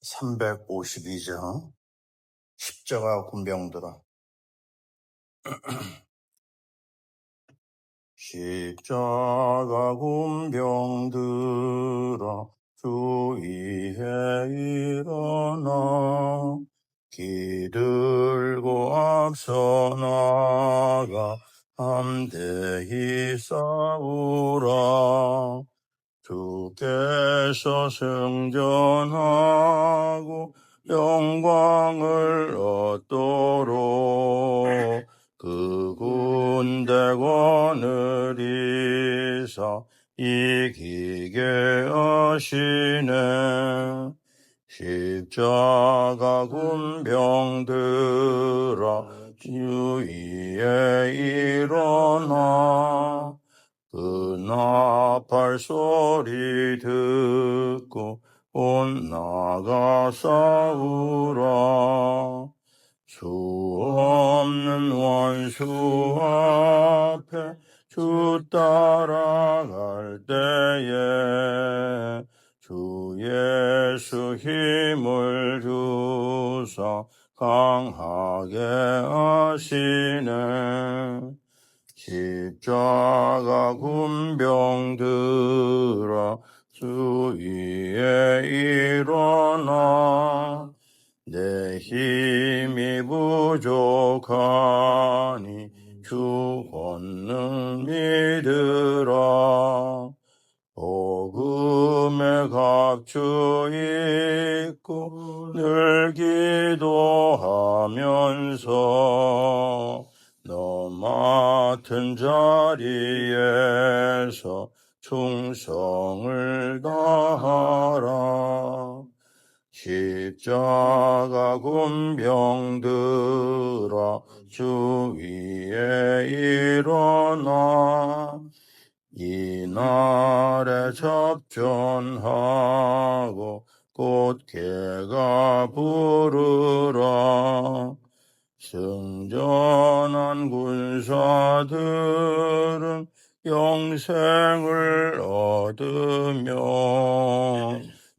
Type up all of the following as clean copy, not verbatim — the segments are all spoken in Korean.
352장 십자가 군병들아. 십자가 군병들아, 주 위에 일어나 기들고 앞서 나가 담대히 싸우라. 주께서 승전하고 영광을 얻도록 그 군대관을 이사 이기게 하시네. 십자가 군병들아, 주위에 일어나 그 나팔 소리 듣고 온 나가 싸우라. 수 없는 원수 앞에 주 따라갈 때에 주 예수 힘을 주사 강하게 하시네. 십자가 군병들아, 주 위에 일어나 내 힘이 부족하니 주 권능 믿으라. 복음의 갑주 입고 늘 기도하면서 너 맡은 자리에서 충성을 다하라. 십자가 군병들아, 주 위에 일어나 이날에 접전하고 곧개가 부르라. 승전한 군사들은 영생을 얻으며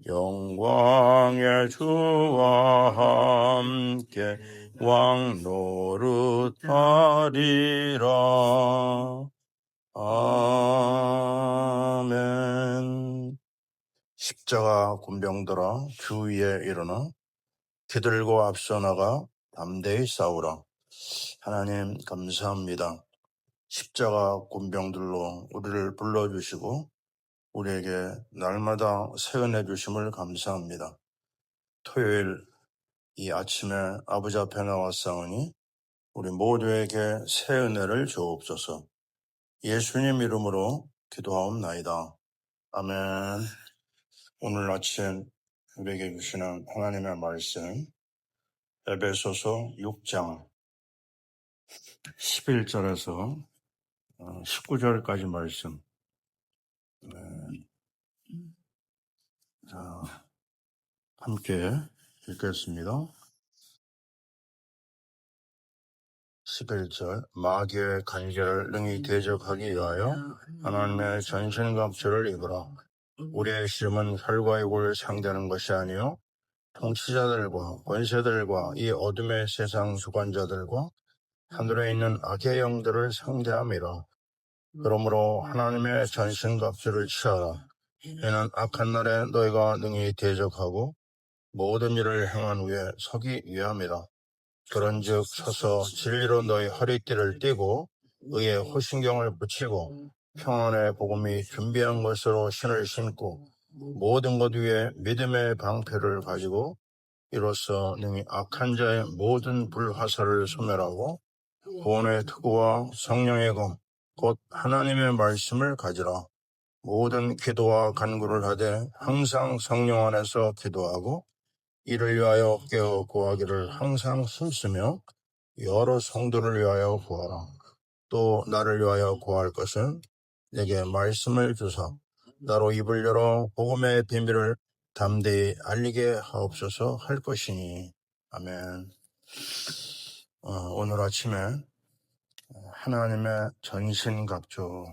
영광의 주와 함께 왕 노릇하리라. 아멘. 십자가 군병들아, 주 위에 일어나 기들고 앞서 나가 담대히 싸우라. 하나님 감사합니다. 십자가 군병들로 우리를 불러주시고 우리에게 날마다 새 은혜 주심을 감사합니다. 토요일 이 아침에 아버지 앞에 나왔사오니 우리 모두에게 새 은혜를 주옵소서. 예수님 이름으로 기도하옵나이다. 아멘. 오늘 아침 우리에게 주시는 하나님의 말씀, 에베소서 6장 11절에서 19절까지 말씀. 자, 함께 읽겠습니다. 11절. 마귀의 간계를 능히 대적하기 위하여 하나님의 전신갑주를 입으라. 우리의 씨름은 혈과 육을 상대하는 것이 아니요 통치자들과 권세들과 이 어둠의 세상 주관자들과 하늘에 있는 악의 영들을 상대함이라. 그러므로 하나님의 전신갑주를 취하라. 이는 악한 날에 너희가 능히 대적하고 모든 일을 행한 후에 서기 위함이라. 그런즉 서서 진리로 너희 허리띠를 띠고 의의 호신경을 붙이고 평안의 복음이 준비한 것으로 신을 신고 모든 것 위에 믿음의 방패를 가지고 이로써 능히 악한 자의 모든 불화살을 소멸하고 구원의 투구와 성령의 검 곧 하나님의 말씀을 가지라. 모든 기도와 간구를 하되 항상 성령 안에서 기도하고 이를 위하여 깨어 구하기를 항상 힘쓰며 여러 성도를 위하여 구하라. 또 나를 위하여 구할 것은 내게 말씀을 주사 나로 입을 열어 복음의 비밀을 담대히 알리게 하옵소서 할 것이니. 아멘. 오늘 아침에 하나님의 전신갑주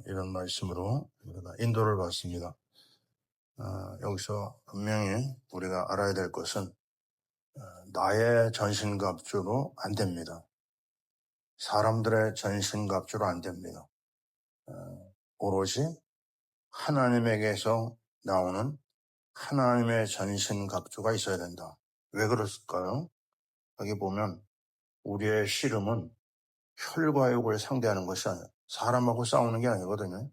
이런 말씀으로 인도를 받습니다. 여기서 분명히 우리가 알아야 될 것은 나의 전신갑주로 안 됩니다. 사람들의 전신갑주로 안 됩니다. 오로지 하나님에게서 나오는 하나님의 전신갑주가 있어야 된다. 왜 그랬을까요? 여기 보면 우리의 씨름은 혈과 육을 상대하는 것이 아니에요. 사람하고 싸우는 게 아니거든요.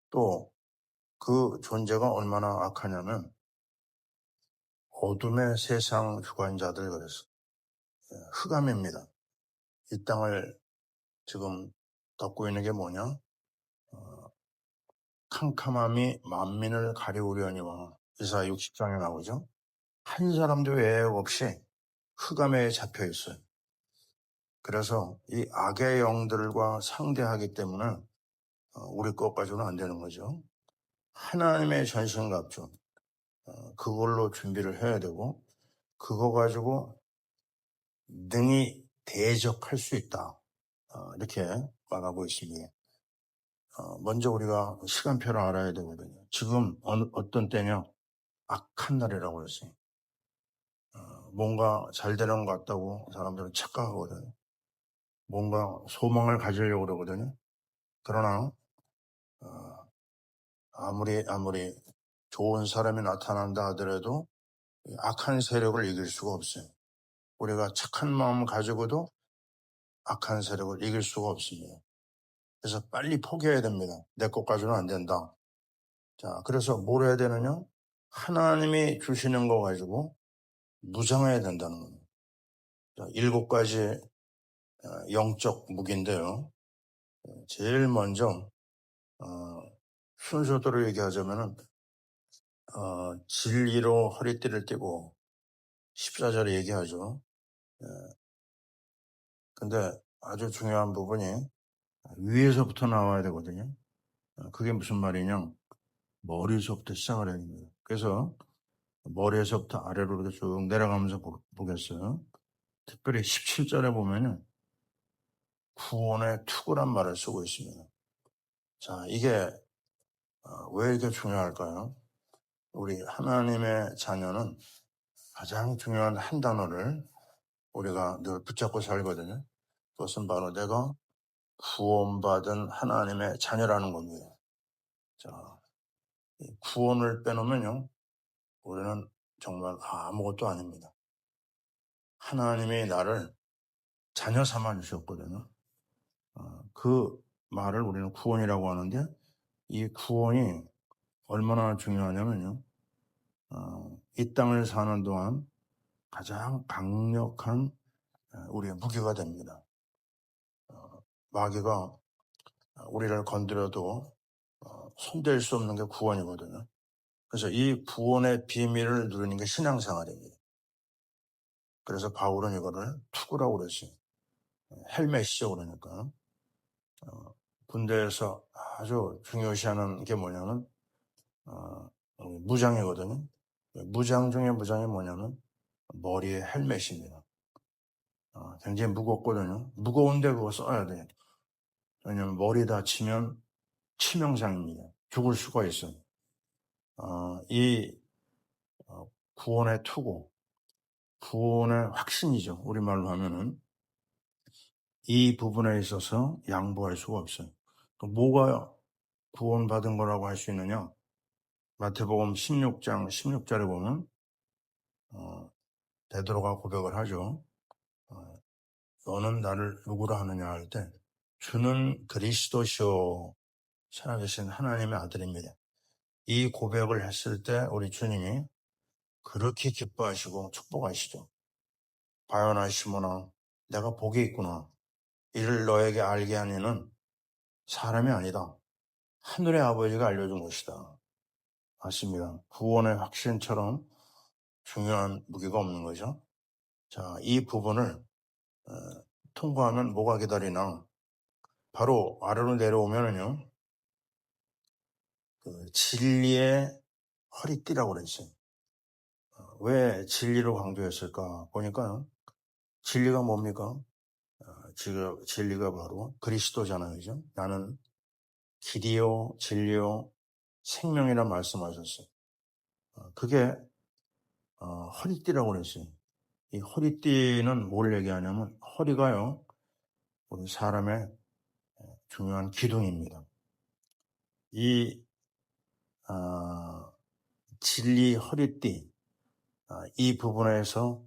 또 그 존재가 얼마나 악하냐면 어둠의 세상 주관자들 그랬어요. 흑암입니다. 이 땅을 지금 덮고 있는 게 뭐냐? 캄캄함이 만민을 가리우려니와 이사야 60장에 나오죠. 한 사람도 예외 없이 흑암에 잡혀 있어요. 그래서 이 악의 영들과 상대하기 때문에 우리 것까지는 안 되는 거죠. 하나님의 전신갑주 그걸로 준비를 해야 되고 그거 가지고 능히 대적할 수 있다. 이렇게 말하고 있습니다. 먼저 우리가 시간표를 알아야 되거든요. 지금 어떤 때냐? 악한 날이라고 했어요. 뭔가 잘 되는 것 같다고 사람들은 착각하거든요. 뭔가 소망을 가지려고 그러거든요. 그러나 아무리 좋은 사람이 나타난다 하더라도 악한 세력을 이길 수가 없어요. 우리가 착한 마음을 가지고도 악한 세력을 이길 수가 없습니다. 그래서 빨리 포기해야 됩니다. 내 것까지는 안 된다. 자, 그래서 뭘 해야 되느냐? 하나님이 주시는 거 가지고 무장해야 된다는 겁니다. 자, 7가지 영적 무기인데요. 제일 먼저 순서대로 얘기하자면은 진리로 허리띠를 띠고 14절에 얘기하죠. 근데 아주 중요한 부분이 위에서부터 나와야 되거든요. 그게 무슨 말이냐? 머리에서부터 시작을 해야 됩니다. 그래서 머리에서부터 아래로 이렇게 쭉 내려가면서 보겠어요. 특별히 17절에 보면은 구원의 투구란 말을 쓰고 있습니다. 자, 이게 왜 이렇게 중요할까요? 우리 하나님의 자녀는 가장 중요한 한 단어를 우리가 늘 붙잡고 살거든요. 그것은 바로 내가 구원받은 하나님의 자녀라는 겁니다. 자, 구원을 빼놓으면요, 우리는 정말 아무것도 아닙니다. 하나님이 나를 자녀 삼아 주셨거든요. 그 말을 우리는 구원이라고 하는데 이 구원이 얼마나 중요하냐면요. 이 땅을 사는 동안 가장 강력한 우리의 무기가 됩니다. 마귀가 우리를 건드려도 손댈 수 없는 게 구원이거든요. 그래서 이 구원의 비밀을 누리는 게 신앙생활입니다. 그래서 바울은 이거를 투구라고 그랬어요. 헬멧이죠, 그러니까. 군대에서 아주 중요시하는 게 뭐냐면 무장이거든요. 무장 중에 무장이 뭐냐면 머리에 헬멧입니다. 굉장히 무겁거든요. 무거운데 그거 써야 돼. 왜냐면 머리 다치면 치명상입니다. 죽을 수가 있어요. 이 구원의 투구, 구원의 확신이죠. 우리말로 하면은 이 부분에 있어서 양보할 수가 없어요. 뭐가 구원받은 거라고 할 수 있느냐? 마태복음 16장 16절에 보면 베드로가 고백을 하죠. 너는 나를 누구라 하느냐 할 때 주는 그리스도시오 살아계신 하나님의 아들입니다. 이 고백을 했을 때 우리 주님이 그렇게 기뻐하시고 축복하시죠. 바요나 시몬아 내가 복이 있구나. 이를 너에게 알게 한 이는 사람이 아니다. 하늘의 아버지가 알려준 것이다. 맞습니다. 구원의 확신처럼 중요한 무기가 없는 거죠. 자, 이 부분을 통과하면 뭐가 기다리나 바로 아래로 내려오면은요 그 진리의 허리띠라고 그랬어요. 왜 진리로 강조했을까 보니까요 진리가 뭡니까? 진리가 바로 그리스도잖아요. 그죠? 나는 길이요 진리요 생명이라 말씀하셨어요. 그게 허리띠라고 그랬어요. 이 허리띠는 뭘 얘기하냐면 허리가요, 우리 사람의 중요한 기둥입니다. 이 진리 허리띠, 이 부분에서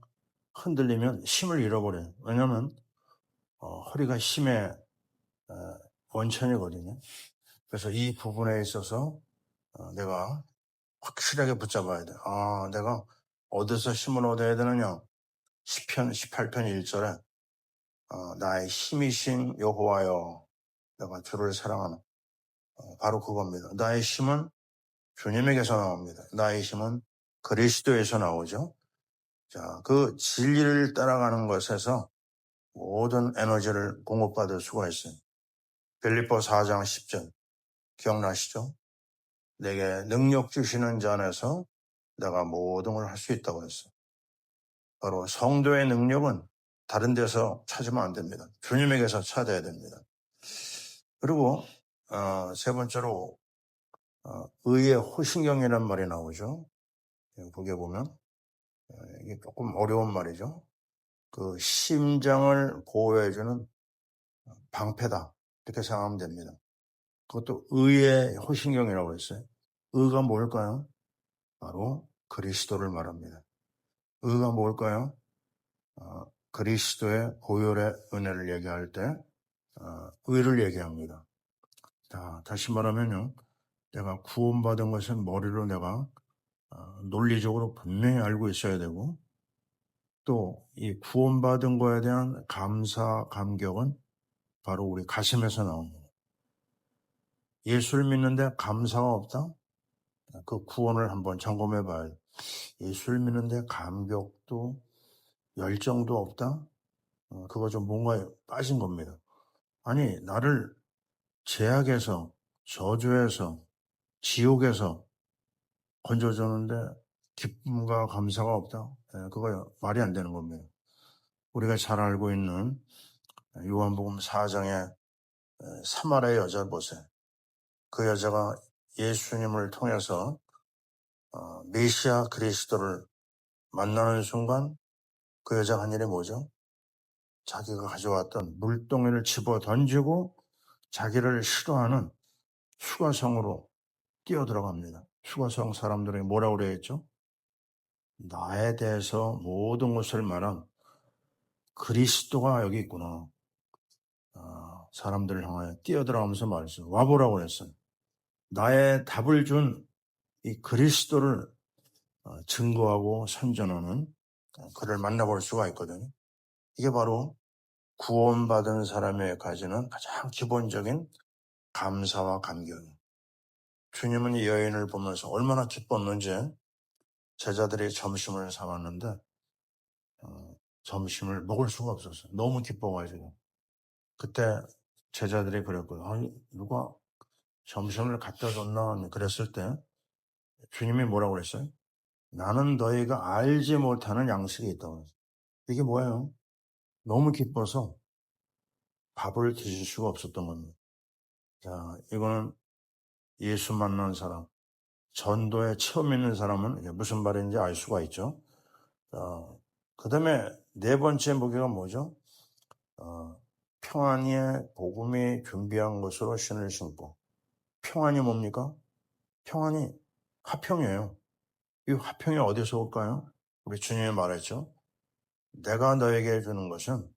흔들리면 힘을 잃어버려요. 왜냐하면 허리가 힘의 원천이거든요. 그래서 이 부분에 있어서 내가 확실하게 붙잡아야 돼. 내가 어디서 힘을 얻어야 되느냐? 시편 18편 1절에 나의 힘이신 여호와여, 내가 주를 사랑하는, 바로 그겁니다. 나의 힘은 주님에게서 나옵니다. 나의 힘은 그리스도에서 나오죠. 자, 그 진리를 따라가는 것에서 모든 에너지를 공급받을 수가 있어요. 빌립보 4장 10절 기억나시죠? 내게 능력 주시는 자 안에서 내가 모든 걸 할 수 있다고 했어요. 바로 성도의 능력은 다른 데서 찾으면 안 됩니다. 주님에게서 찾아야 됩니다. 그리고 세 번째로 의의 호신경이라는 말이 나오죠. 거기에 보면 이게 조금 어려운 말이죠. 그 심장을 보호해주는 방패다, 이렇게 생각하면 됩니다. 그것도 의의 호신경이라고 했어요. 의가 뭘까요? 바로 그리스도를 말합니다. 의가 뭘까요? 그리스도의 보혈의 은혜를 얘기할 때 의를 얘기합니다. 자, 다시 말하면요, 내가 구원받은 것은 머리로 내가 논리적으로 분명히 알고 있어야 되고, 또 이 구원받은 거에 대한 감사, 감격은 바로 우리 가슴에서 나옵니다. 예수를 믿는데 감사가 없다? 그 구원을 한번 점검해 봐요. 예수를 믿는데 감격도 열정도 없다? 그거 좀 뭔가 빠진 겁니다. 아니, 나를 죄악에서, 저주에서, 지옥에서 건져줬는데 기쁨과 감사가 없다? 그거 말이 안 되는 겁니다. 우리가 잘 알고 있는 요한복음 4장의 사마리아 여자 보세요. 그 여자가 예수님을 통해서 메시아 그리스도를 만나는 순간 그 여자가 한 일이 뭐죠? 자기가 가져왔던 물동이를 집어 던지고 자기를 싫어하는 수가성으로 뛰어들어갑니다. 수가성 사람들이 뭐라고 그랬죠? 나에 대해서 모든 것을 말한 그리스도가 여기 있구나. 사람들을 향하여 뛰어들어가면서 말했어요. 와보라고 했어요. 나의 답을 준 이 그리스도를 증거하고 선전하는 그를 만나볼 수가 있거든요. 이게 바로 구원받은 사람에 가지는 가장 기본적인 감사와 감격이에요. 주님은 이 여인을 보면서 얼마나 기뻤는지 제자들이 점심을 사왔는데 점심을 먹을 수가 없었어요. 너무 기뻐가지고. 그때 제자들이 그랬거든요. 아니, 누가 점심을 갖다 줬나? 그랬을 때 주님이 뭐라고 그랬어요? 나는 너희가 알지 못하는 양식이 있다고 했어요. 이게 뭐예요? 너무 기뻐서 밥을 드실 수가 없었던 겁니다. 자, 이거는 예수 만난 사람, 전도에 처음 있는 사람은 이게 무슨 말인지 알 수가 있죠. 그 다음에 네 번째 무게가 뭐죠? 평안의 복음이 준비한 것으로 신을 신고. 평안이 뭡니까? 평안이 화평이에요. 이 화평이 어디서 올까요? 우리 주님이 말했죠. 내가 너에게 주는 것은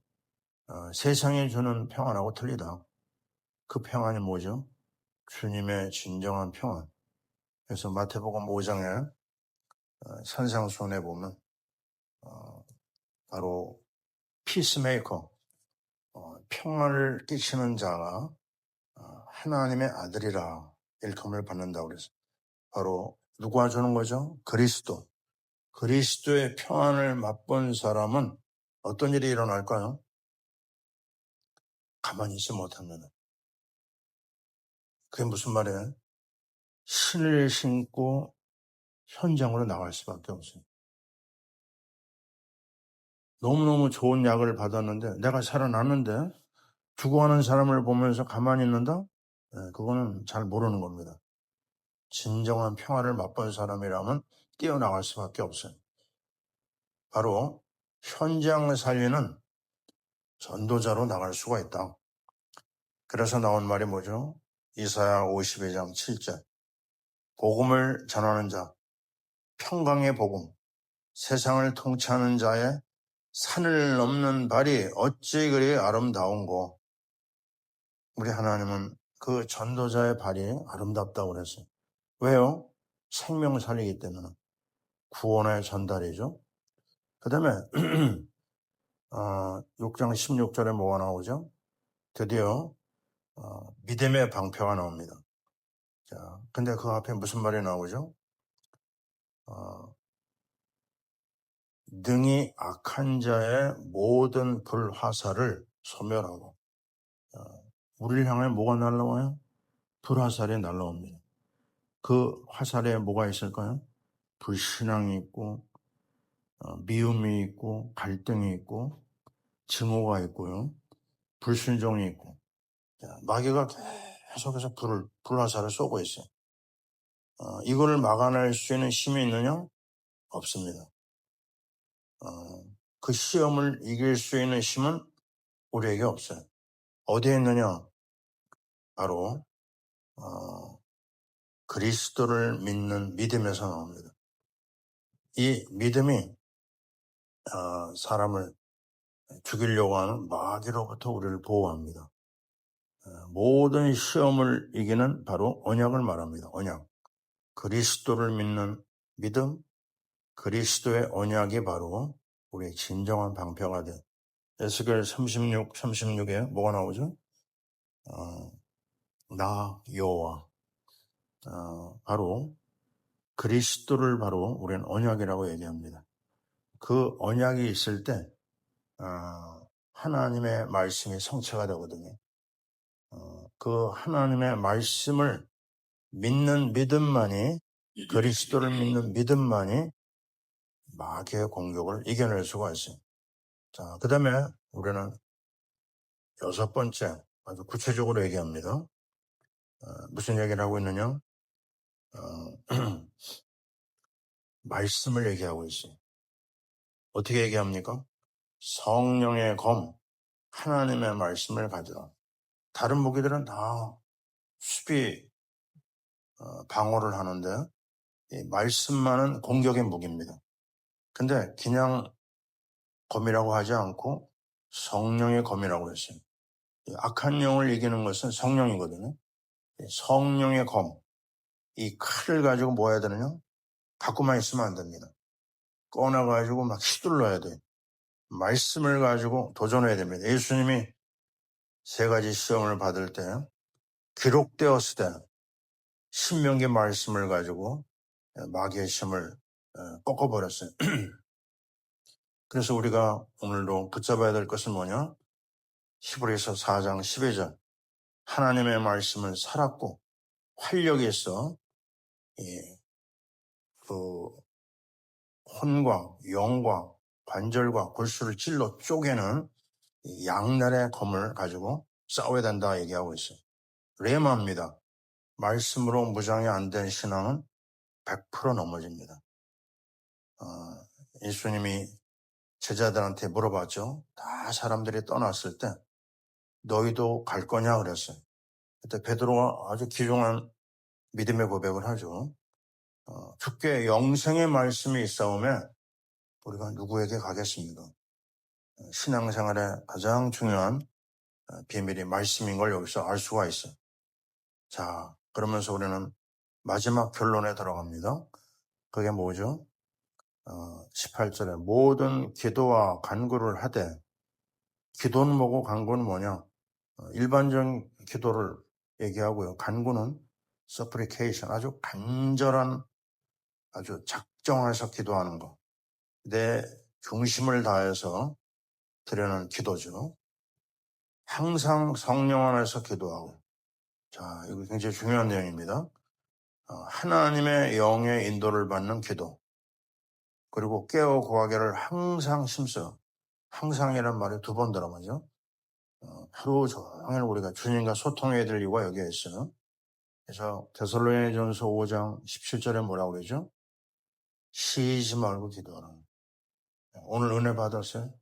세상에 주는 평안하고 틀리다. 그 평안이 뭐죠? 주님의 진정한 평안. 그래서 마태복음 5장에 산상수훈에 보면 바로 피스메이커, 평안을 끼치는 자가 하나님의 아들이라 일컬음을 받는다고 그랬어요. 바로 누가 주는 거죠? 그리스도. 그리스도의 평안을 맛본 사람은 어떤 일이 일어날까요? 가만히 있지 못합니다. 그게 무슨 말이에요? 신을 신고 현장으로 나갈 수밖에 없어요. 너무너무 좋은 약을 받았는데 내가 살아났는데 죽어가는 사람을 보면서 가만히 있는다? 그거는 잘 모르는 겁니다. 진정한 평화를 맛본 사람이라면 뛰어나갈 수밖에 없어요. 바로 현장 살리는 전도자로 나갈 수가 있다. 그래서 나온 말이 뭐죠? 이사야 52장 7절. 복음을 전하는 자, 평강의 복음, 세상을 통치하는 자의 산을 넘는 발이 어찌 그리 아름다운고. 우리 하나님은 그 전도자의 발이 아름답다고 그랬어요. 왜요? 생명 살리기 때문에. 구원의 전달이죠. 그 다음에 6장 16절에 뭐가 나오죠? 드디어 믿음의 방패가 나옵니다. 자, 근데 그 앞에 무슨 말이 나오죠? 능히 악한 자의 모든 불화살을 소멸하고. 우리를 향해 뭐가 날라와요? 불화살이 날라옵니다. 그 화살에 뭐가 있을까요? 불신앙이 있고, 미움이 있고, 갈등이 있고, 증오가 있고요, 불순종이 있고. 자, 마귀가 계속해서 불화살을 쏘고 있어요. 이거를 막아낼 수 있는 힘이 있느냐? 없습니다. 그 시험을 이길 수 있는 힘은 우리에게 없어요. 어디에 있느냐? 바로 그리스도를 믿는 믿음에서 나옵니다. 이 믿음이 사람을 죽이려고 하는 마귀로부터 우리를 보호합니다. 모든 시험을 이기는 바로 언약을 말합니다. 언약. 그리스도를 믿는 믿음, 그리스도의 언약이 바로 우리의 진정한 방패가 돼. 에스겔 36에 뭐가 나오죠? 나 여호와. 바로 그리스도를 바로 우리는 언약이라고 얘기합니다. 그 언약이 있을 때 하나님의 말씀이 성취가 되거든요. 그 하나님의 말씀을 믿는 믿음만이, 그리스도를 믿는 믿음만이 마귀의 공격을 이겨낼 수가 있어요. 자, 그 다음에 우리는 6번째, 아주 구체적으로 얘기합니다. 무슨 얘기를 하고 있느냐? 말씀을 얘기하고 있어요. 어떻게 얘기합니까? 성령의 검, 하나님의 말씀을 가져라. 다른 무기들은 다 수비, 방어를 하는데 이 말씀만은 공격의 무기입니다. 근데 그냥 검이라고 하지 않고 성령의 검이라고 했어요. 악한 영을 이기는 것은 성령이거든요. 성령의 검, 이 칼을 가지고 뭐 해야 되느냐? 갖고만 있으면 안 됩니다. 꺼내가지고 막 휘둘러야 돼. 말씀을 가지고 도전해야 됩니다. 예수님이 3가지 시험을 받을 때 기록되었을 때 신명기 말씀을 가지고 마귀의 힘을 꺾어버렸어요. 그래서 우리가 오늘도 붙잡아야 될 것은 뭐냐? 히브리서 4장 12절. 하나님의 말씀을 살았고 활력이 있어 그 혼과 영과 관절과 골수를 찔러 쪼개는 양날의 검을 가지고 싸워야 된다 얘기하고 있어요. 레마입니다. 말씀으로 무장이 안 된 신앙은 100% 넘어집니다. 예수님이 제자들한테 물어봤죠. 다 사람들이 떠났을 때 너희도 갈 거냐 그랬어요. 그때 베드로가 아주 귀중한 믿음의 고백을 하죠. 주께 영생의 말씀이 있사오면 우리가 누구에게 가겠습니까? 신앙생활의 가장 중요한 비밀이 말씀인 걸 여기서 알 수가 있어요. 자, 그러면서 우리는 마지막 결론에 들어갑니다. 그게 뭐죠? 18절에 모든 기도와 간구를 하되, 기도는 뭐고 간구는 뭐냐? 일반적인 기도를 얘기하고요. 간구는 supplication, 아주 간절한, 아주 작정해서 기도하는 거. 내 중심을 다해서 드리는 기도죠. 항상 성령 안에서 기도하고. 자, 이거 굉장히 중요한 내용입니다. 하나님의 영의 인도를 받는 기도. 그리고 깨어 구하기를 항상 힘써. 항상이란 말이 2번 들어가죠. 하루 종일 우리가 주님과 소통해야 될 이유가 여기에 있어요. 그래서 데살로니가전서 5장 17절에 뭐라고 그러죠? 쉬지 말고 기도하라. 오늘 은혜 받았어요?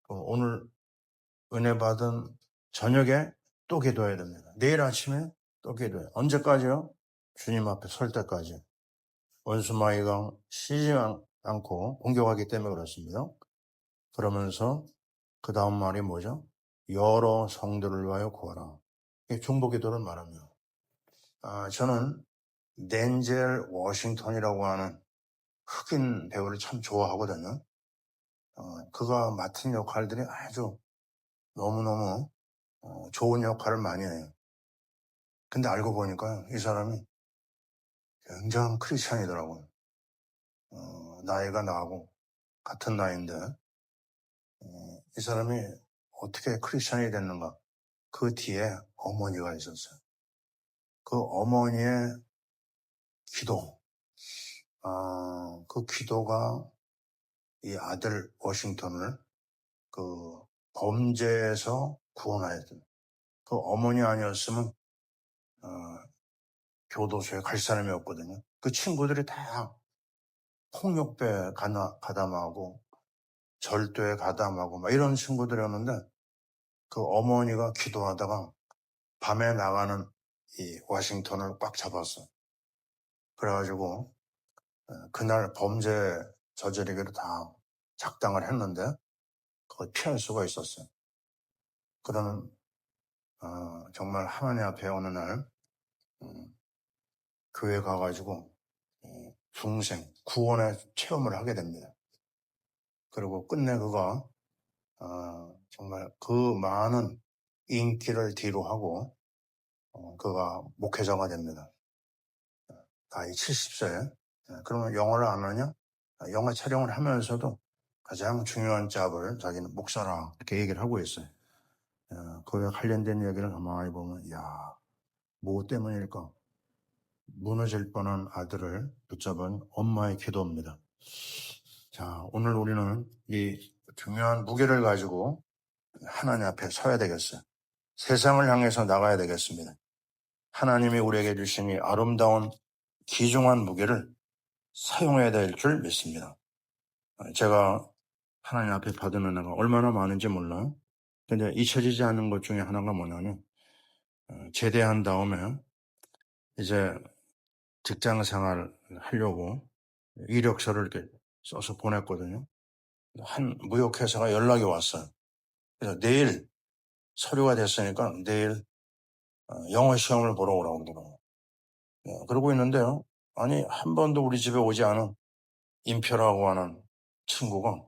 오늘 은혜 받은 저녁에 또 기도해야 됩니다. 내일 아침에 또 기도해요. 언제까지요? 주님 앞에 설 때까지. 원수마귀가 쉬지 않고 공격하기 때문에 그렇습니다. 그러면서 그 다음 말이 뭐죠? 여러 성도를 위하여 구하라. 이게 중보기도를 말합니다. 저는 덴젤 워싱턴이라고 하는 흑인 배우를 참 좋아하거든요. 그가 맡은 역할들이 아주 너무너무 좋은 역할을 많이 해요. 근데 알고 보니까 이 사람이 굉장한 크리스찬이더라고요. 나이가 나하고 같은 나이인데 이 사람이 어떻게 크리스찬이 됐는가? 그 뒤에 어머니가 있었어요. 그 어머니의 기도, 그 기도가 이 아들 워싱턴을 그 범죄에서 구원하였던 그 어머니 아니었으면 교도소에 갈 사람이 없거든요. 그 친구들이 다 폭력배에 가담하고 절도에 가담하고 막 이런 친구들이었는데 그 어머니가 기도하다가 밤에 나가는 이 워싱턴을 꽉 잡았어. 그래가지고 그날 범죄 저지르기로 다 작당을 했는데 그걸 피할 수가 있었어요. 그러는 정말 하나님 앞에 어느 날 교회 가가지고 중생 구원의 체험을 하게 됩니다. 그리고 끝내 그가 정말 그 많은 인기를 뒤로 하고 그가 목회자가 됩니다. 나이 70세. 그러면 영어를 안 하냐? 영어 촬영을 하면서도 가장 중요한 잡을 자기는 목사라 이렇게 얘기를 하고 있어요. 그에 관련된 얘기를 가만히 보면 뭐 때문일까? 무너질 뻔한 아들을 붙잡은 엄마의 기도입니다. 자, 오늘 우리는 이 중요한 무게를 가지고 하나님 앞에 서야 되겠어요. 세상을 향해서 나가야 되겠습니다. 하나님이 우리에게 주신 이 아름다운 귀중한 무게를 사용해야 될 줄 믿습니다. 제가 하나님 앞에 받은 은혜가 얼마나 많은지 몰라요. 근데 잊혀지지 않는 것 중에 하나가 뭐냐면 제대한 다음에 이제 직장 생활을 하려고 이력서를 이렇게 써서 보냈거든요. 한 무역회사가 연락이 왔어요. 그래서 내일 서류가 됐으니까 내일 영어 시험을 보러 오라고 그러더라고요. 그러고 있는데요. 아니 한 번도 우리 집에 오지 않은 임표라고 하는 친구가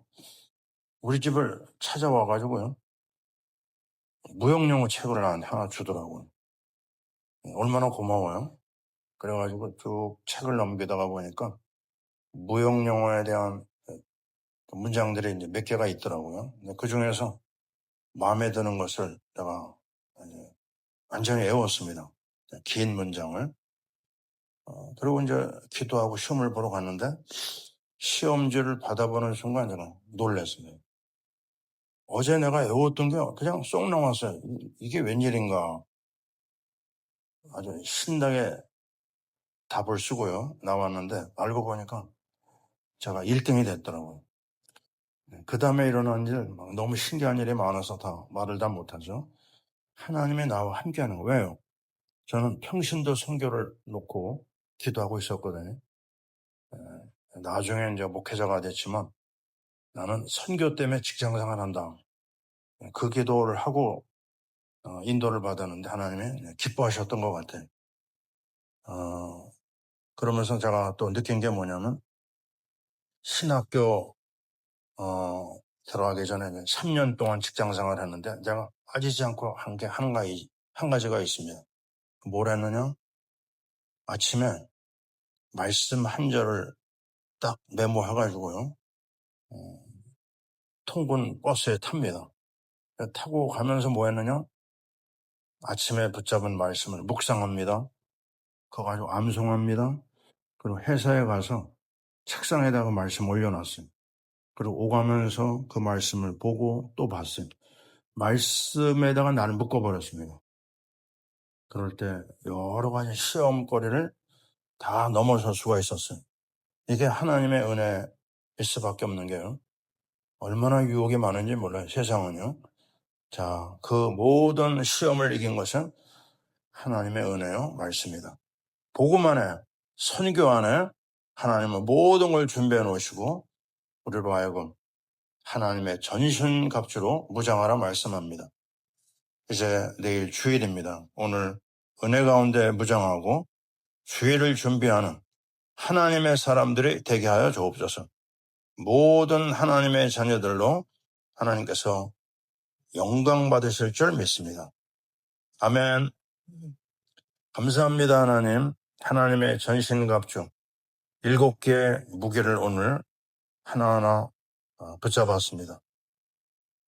우리 집을 찾아와가지고요. 무역영어 책을 나한테 하나 주더라고요. 얼마나 고마워요. 그래가지고 쭉 책을 넘기다가 보니까 무역영어에 대한 문장들이 이제 몇 개가 있더라고요. 그 중에서 마음에 드는 것을 내가 완전히 외웠습니다. 긴 문장을. 그리고 이제 기도하고 시험을 보러 갔는데 시험지를 받아보는 순간 제가 놀랐습니다. 어제 내가 외웠던 게 그냥 쏙 나왔어요. 이게 웬일인가. 아주 신나게 답을 쓰고요. 나왔는데 알고 보니까 제가 1등이 됐더라고요. 그 다음에 일어난 일, 너무 신기한 일이 많아서 다 말을 다 못하죠. 하나님이 나와 함께하는 거예요. 왜요? 저는 평신도 선교를 놓고 기도하고 있었거든요. 나중에 이제 목회자가 됐지만 나는 선교 때문에 직장생활 한다. 그 기도를 하고 인도를 받았는데 하나님이 기뻐하셨던 것 같아요. 그러면서 제가 또 느낀 게 뭐냐면 신학교 들어가기 전에 3년 동안 직장생활을 했는데 제가 빠지지 않고 한 게 한 가지가 있습니다. 뭘 했느냐? 아침에 말씀 한 절을 딱 메모해가지고요. 통근 버스에 탑니다. 타고 가면서 뭐 했느냐? 아침에 붙잡은 말씀을 묵상합니다. 그거 가지고 암송합니다. 그리고 회사에 가서 책상에다가 말씀 올려놨어요. 그리고 오가면서 그 말씀을 보고 또 봤어요. 말씀에다가 나를 묶어버렸습니다. 그럴 때 여러 가지 시험거리를 다 넘어설 수가 있었어요. 이게 하나님의 은혜일 수밖에 없는 게요. 얼마나 유혹이 많은지 몰라요. 세상은요. 자, 그 모든 시험을 이긴 것은 하나님의 은혜요. 말씀이다. 복음 안에, 선교 안에 하나님은 모든 걸 준비해 놓으시고 우리로 하여금 하나님의 전신갑주로 무장하라 말씀합니다. 이제 내일 주일입니다. 오늘 은혜 가운데 무장하고 주일을 준비하는 하나님의 사람들이 되게 하여 주옵소서. 모든 하나님의 자녀들로 하나님께서 영광 받으실 줄 믿습니다. 아멘. 감사합니다, 하나님. 하나님의 전신갑주 7개의 무기를 오늘 하나하나 붙잡았습니다.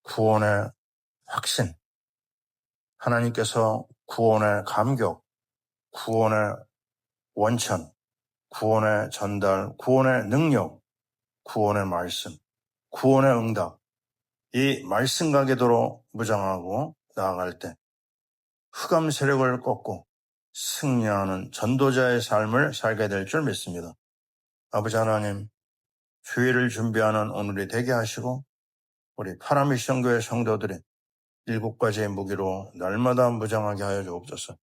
구원의 확신, 하나님께서 구원의 감격, 구원의 원천, 구원의 전달, 구원의 능력, 구원의 말씀, 구원의 응답, 이 말씀 가계도로 무장하고 나아갈 때 흑암 세력을 꺾고 승리하는 전도자의 삶을 살게 될 줄 믿습니다. 아버지 하나님, 주일을 준비하는 오늘이 되게 하시고 우리 파라미션교회 성도들이 7가지의 무기로 날마다 무장하게 하여 주옵소서.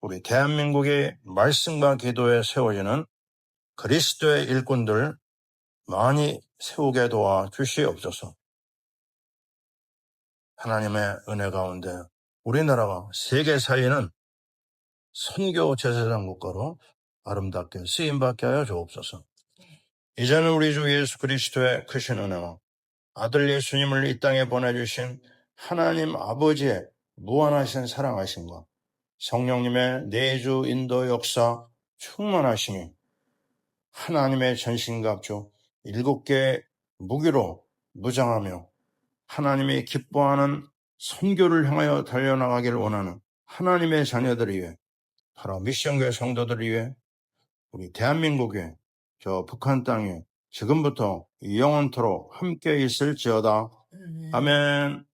우리 대한민국의 말씀과 기도에 세워지는 그리스도의 일꾼들 많이 세우게 도와 주시옵소서. 하나님의 은혜 가운데 우리나라가 세계 사이는 선교 제사장 국가로 아름답게 쓰임받게 하여 주옵소서. 이제는 우리 주 예수 그리스도의 크신 은혜와 아들 예수님을 이 땅에 보내주신 하나님 아버지의 무한하신 사랑하심과 성령님의 내주 인도 역사 충만하심이 하나님의 전신갑주 7개의 무기로 무장하며 하나님이 기뻐하는 선교를 향하여 달려나가기를 원하는 하나님의 자녀들을 위해 바로 미션교회 성도들을 위해 우리 대한민국에 저 북한 땅에 지금부터 영원토록 함께 있을지어다. 아멘.